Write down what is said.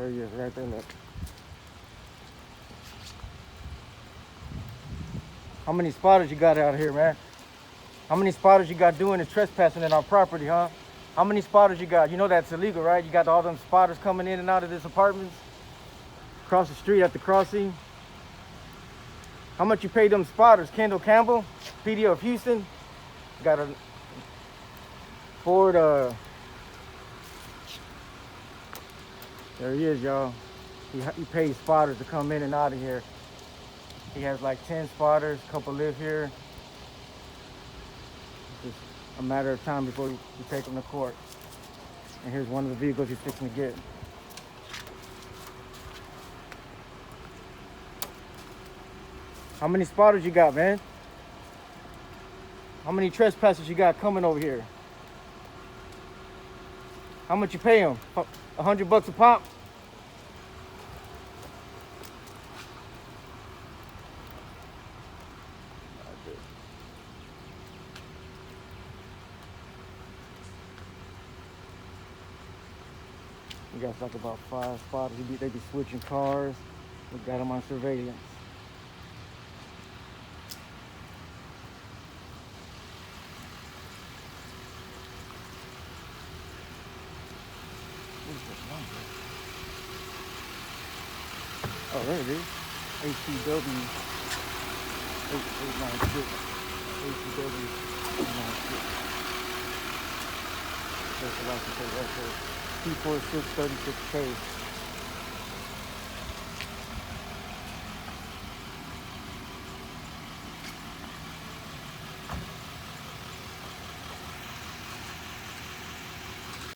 There he is, right there, look. How many spotters you got out here, man? How many spotters you got doing is trespassing in our property, huh? How many spotters you got? You know that's illegal, right? You got all them spotters coming in and out of this apartments, across the street at the crossing. How much you pay them spotters? Kendall Campbell, PD of Houston, got a Ford, there he is, y'all. He pays spotters to come in and out of here. He has like 10 spotters, a couple live here. It's just a matter of time before you take him to court. And here's one of the vehicles he's fixing to get. How many spotters you got, man? How many trespassers you got coming over here? How much you pay them? $100 a pop? We got like about 5 spotters. They be switching cars. We got them on surveillance. What is this number? Oh, there it is. ACW 8896. ACW 896. That's the license plate right there. T4636K.